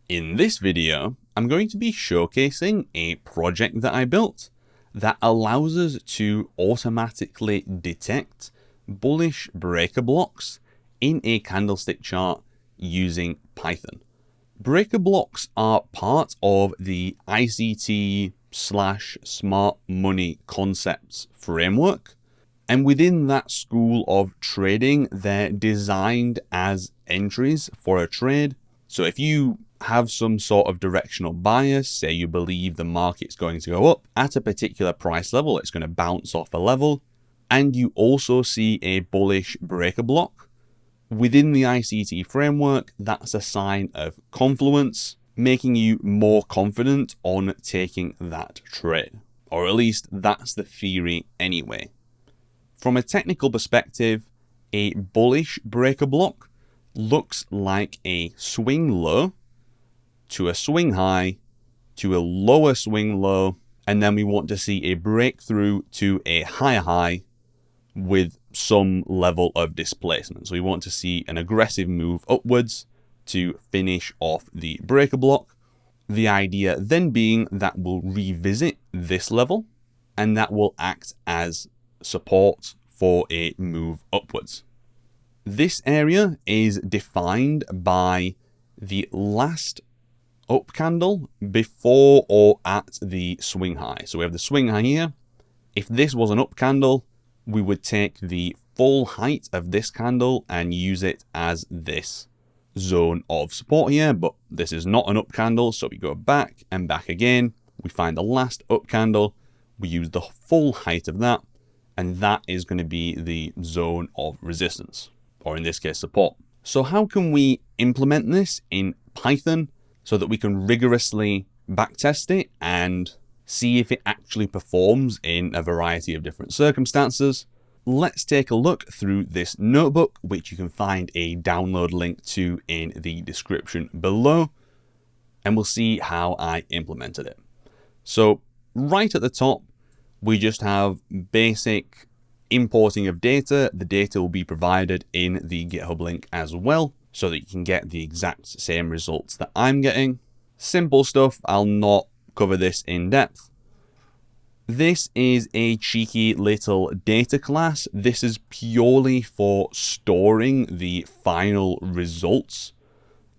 In this video, I'm going to be showcasing a project that I built that allows us to automatically detect bullish breaker blocks in a candlestick chart using Python. Breaker blocks are part of the ICT/smart money concepts framework. And within that school of trading, they're designed as entries for a trade. So if you have some sort of directional bias, say you believe the market's going to go up at a particular price level, it's going to bounce off a level, and you also see a bullish breaker block, within the ICT framework, that's a sign of confluence, making you more confident on taking that trade. Or at least that's the theory anyway. From a technical perspective, a bullish breaker block looks like a swing low to a swing high to a lower swing low, and then we want to see a breakthrough to a higher high with some level of displacement. So we want to see an aggressive move upwards to finish off the breaker block. The idea then being that we'll revisit this level and that will act as support for a move upwards. This area is defined by the last up candle before or at the swing high. So we have the swing high here. If this was an up candle, we would take the full height of this candle and use it as this zone of support here, but this is not an up candle, so we go back and back again. We find the last up candle, we use the full height of that, and that is going to be the zone of resistance, or in this case, support. So how can we implement this in Python so that we can rigorously backtest it and see if it actually performs in a variety of different circumstances? Let's take a look through this notebook, which you can find a download link to in the description below, and we'll see how I implemented it. So right at the top, we just have basic importing of data. The data will be provided in the GitHub link as well, so that you can get the exact same results that I'm getting. Simple stuff, I'll not cover this in depth. This is a cheeky little data class. This is purely for storing the final results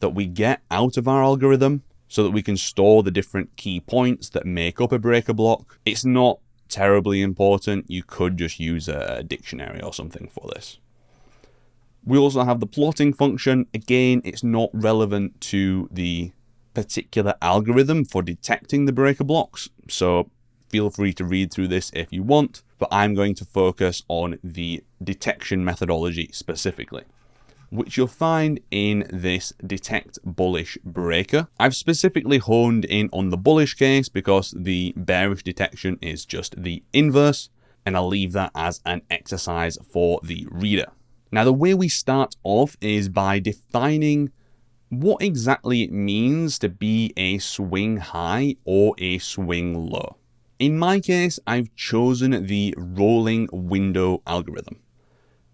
that we get out of our algorithm so that we can store the different key points that make up a breaker block. It's not terribly important. You could just use a dictionary or something for this. We also have the plotting function. Again, it's not relevant to the particular algorithm for detecting the breaker blocks, so feel free to read through this if you want, but I'm going to focus on the detection methodology specifically, which you'll find in this detect bullish breaker. I've specifically honed in on the bullish case because the bearish detection is just the inverse, and I'll leave that as an exercise for the reader. Now, the way we start off is by defining what exactly it means to be a swing high or a swing low. In my case, I've chosen the rolling window algorithm.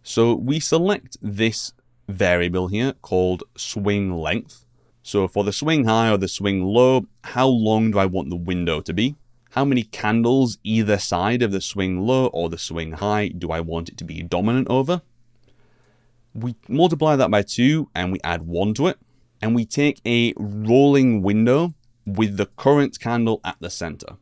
So we select this variable here called swing length. So for the swing high or the swing low, how long do I want the window to be? How many candles either side of the swing low or the swing high do I want it to be dominant over? We multiply that by 2 and we add 1 to it. And we take a rolling window with the current candle at the center.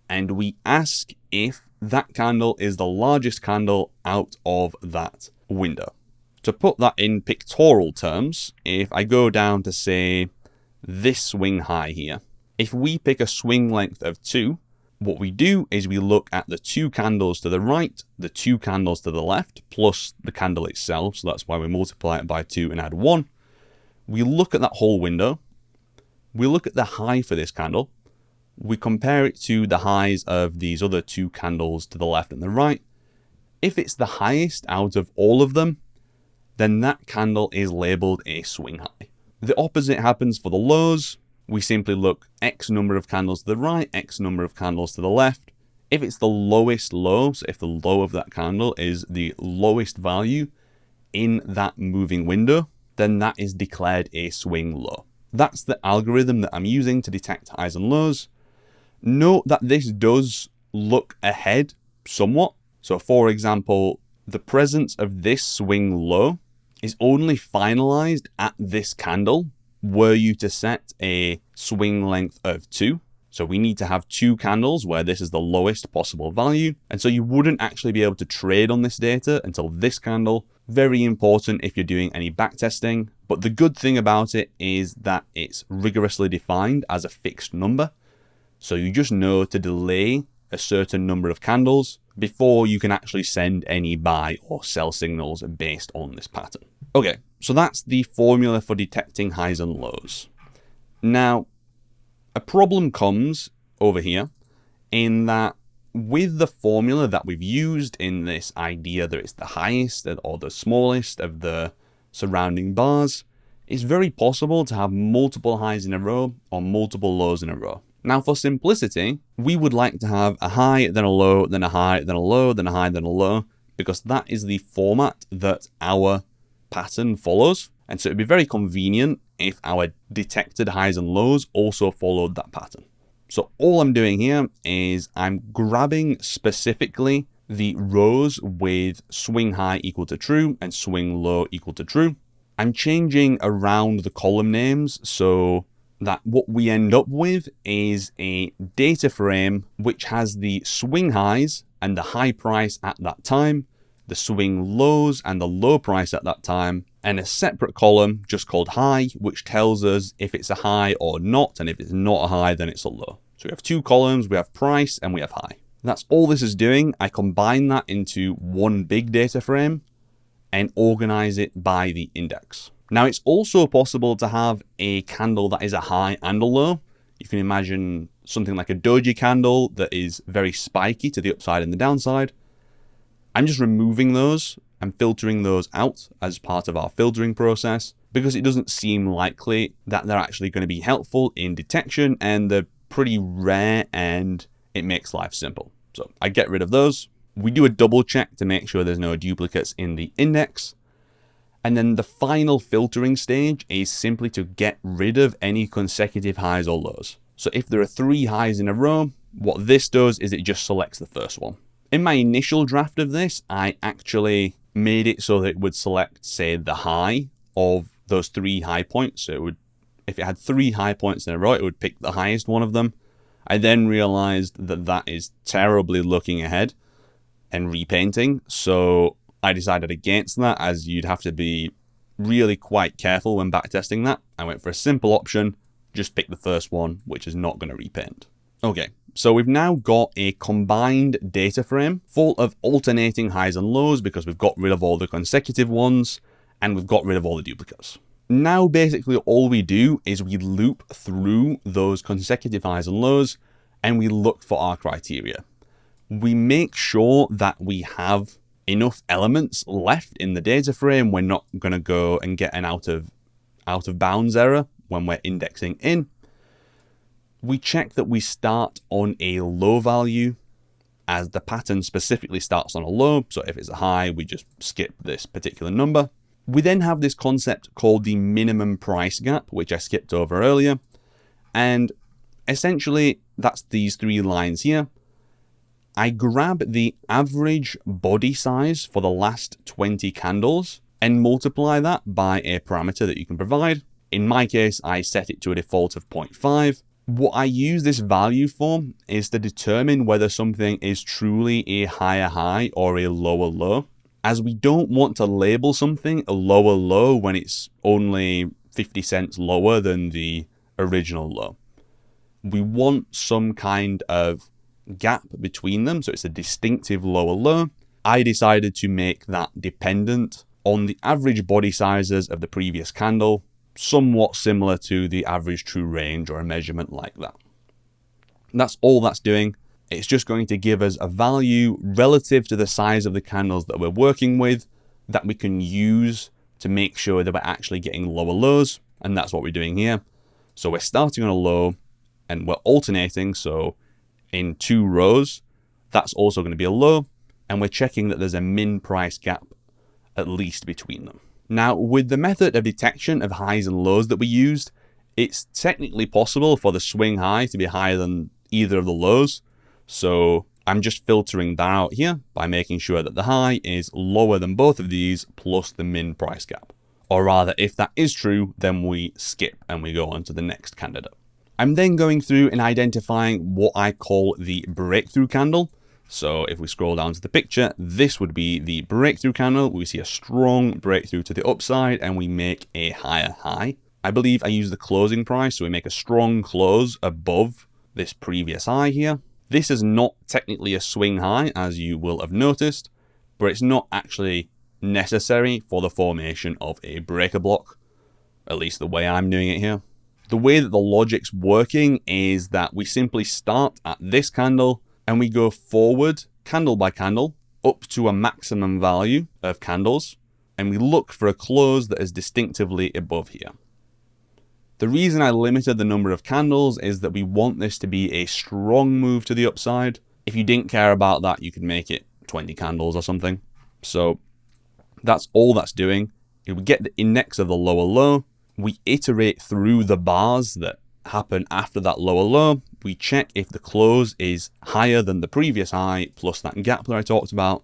And we ask if that candle is the largest candle out of that window. To put that in pictorial terms, if I go down to say this swing high here, if we pick a swing length of 2, what we do is we look at the 2 candles to the right, the 2 candles to the left, plus the candle itself. So that's why we multiply it by 2 and add 1. We look at that whole window. We look at the high for this candle. We compare it to the highs of these other 2 candles to the left and the right. If it's the highest out of all of them, then that candle is labeled a swing high. The opposite happens for the lows. We simply look X number of candles to the right, X number of candles to the left. If it's the lowest low, so if the low of that candle is the lowest value in that moving window, then that is declared a swing low. That's the algorithm that I'm using to detect highs and lows. Note that this does look ahead somewhat. So for example, the presence of this swing low is only finalized at this candle were you to set a swing length of 2. So we need to have 2 candles where this is the lowest possible value. And so you wouldn't actually be able to trade on this data until this candle. Very important if you're doing any backtesting. But the good thing about it is that it's rigorously defined as a fixed number. So you just know to delay a certain number of candles before you can actually send any buy or sell signals based on this pattern. Okay, so that's the formula for detecting highs and lows. Now, a problem comes over here in that with the formula that we've used in this idea that it's the highest or the smallest of the surrounding bars, it's very possible to have multiple highs in a row or multiple lows in a row. Now, for simplicity, we would like to have a high, then a low, then a high, then a low, then a high, then a low, because that is the format that our pattern follows. And so it'd be very convenient if our detected highs and lows also followed that pattern. So all I'm doing here is I'm grabbing specifically the rows with swing high equal to true and swing low equal to true. I'm changing around the column names so that what we end up with is a data frame which has the swing highs and the high price at that time, the swing lows and the low price at that time, and a separate column just called high, which tells us if it's a high or not, and if it's not a high, then it's a low. So we have 2 columns, we have price and we have high. That's all this is doing. I combine that into one big data frame and organize it by the index. Now, it's also possible to have a candle that is a high and a low. You can imagine something like a doji candle that is very spiky to the upside and the downside. I'm just removing those and filtering those out as part of our filtering process because it doesn't seem likely that they're actually going to be helpful in detection, and they're pretty rare and it makes life simple. So I get rid of those. We do a double check to make sure there's no duplicates in the index. And then the final filtering stage is simply to get rid of any consecutive highs or lows. So if there are 3 highs in a row, what this does is it just selects the first one. In my initial draft of this, I actually made it so that it would select, say, the high of those 3 high points. So it would, if it had 3 high points in a row, it would pick the highest one of them. I then realized that that is terribly looking ahead and repainting. So I decided against that, as you'd have to be really quite careful when backtesting that. I went for a simple option, just pick the first one, which is not going to repaint. Okay, so we've now got a combined data frame full of alternating highs and lows because we've got rid of all the consecutive ones and we've got rid of all the duplicates. Now, basically, all we do is we loop through those consecutive highs and lows and we look for our criteria. We make sure that we have enough elements left in the data frame. We're not going to go and get an out of bounds error when we're indexing in. We check that we start on a low value as the pattern specifically starts on a low. So if it's a high, we just skip this particular number. We then have this concept called the minimum price gap, which I skipped over earlier. And essentially that's these 3 lines here. I grab the average body size for the last 20 candles and multiply that by a parameter that you can provide. In my case, I set it to a default of 0.5. What I use this value for is to determine whether something is truly a higher high or a lower low, as we don't want to label something a lower low when it's only 50 cents lower than the original low. We want some kind of gap between them, so it's a distinctive lower low. I decided to make that dependent on the average body sizes of the previous candle, somewhat similar to the average true range or a measurement like that. And that's all that's doing. It's just going to give us a value relative to the size of the candles that we're working with that we can use to make sure that we're actually getting lower lows, and that's what we're doing here. So we're starting on a low and we're alternating, so in 2 rows, that's also going to be a low, and we're checking that there's a min price gap at least between them. Now, with the method of detection of highs and lows that we used, It's technically possible for the swing high to be higher than either of the lows. So I'm just filtering that out here by making sure that the high is lower than both of these plus the min price gap. Or rather, if that is true, then we skip and we go on to the next candidate. I'm then going through and identifying what I call the breakthrough candle. So if we scroll down to the picture, this would be the breakthrough candle. We see a strong breakthrough to the upside and we make a higher high. I believe I use the closing price, so we make a strong close above this previous high here. This is not technically a swing high, as you will have noticed, but it's not actually necessary for the formation of a breaker block, at least the way I'm doing it here. The way that the logic's working is that we simply start at this candle and we go forward candle by candle up to a maximum value of candles, and we look for a close that is distinctively above here. The reason I limited the number of candles is that we want this to be a strong move to the upside. If you didn't care about that, you could make it 20 candles or something. So that's all that's doing. We get the index of the lower low. We iterate through the bars that happen after that lower low. We check if the close is higher than the previous high plus that gap that I talked about.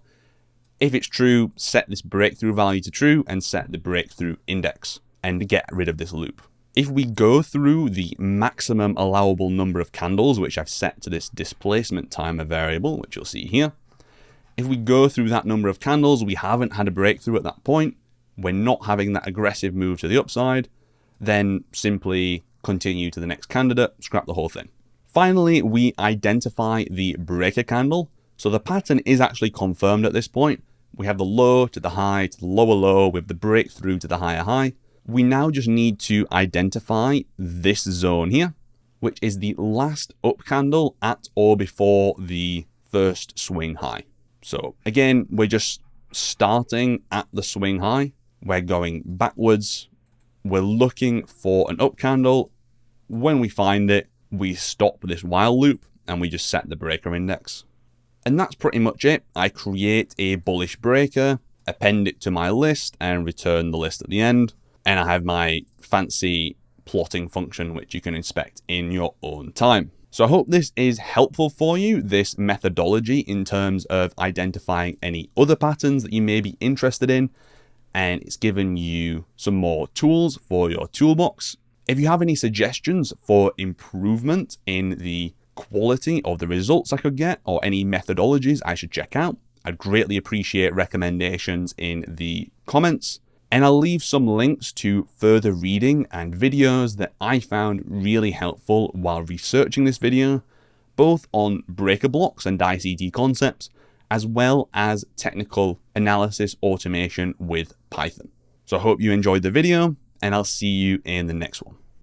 If it's true, set this breakthrough value to true and set the breakthrough index and get rid of this loop. If we go through the maximum allowable number of candles, which I've set to this displacement timer variable, which you'll see here, if we go through that number of candles, we haven't had a breakthrough at that point, we're not having that aggressive move to the upside, then simply continue to the next candidate, scrap the whole thing. Finally, we identify the breaker candle. So the pattern is actually confirmed at this point. We have the low to the high to the lower low with the breakthrough to the higher high. We now just need to identify this zone here, which is the last up candle at or before the first swing high. So again, we're just starting at the swing high. We're going backwards. We're looking for an up candle. When we find it, we stop this while loop and we just set the breaker index. And that's pretty much it. I create a bullish breaker, append it to my list and return the list at the end. And I have my fancy plotting function, which you can inspect in your own time. So I hope this is helpful for you, this methodology in terms of identifying any other patterns that you may be interested in. And it's given you some more tools for your toolbox. If you have any suggestions for improvement in the quality of the results I could get or any methodologies I should check out, I'd greatly appreciate recommendations in the comments. And I'll leave some links to further reading and videos that I found really helpful while researching this video, both on breaker blocks and ICT concepts, as well as technical analysis automation with Python. So I hope you enjoyed the video, and I'll see you in the next one.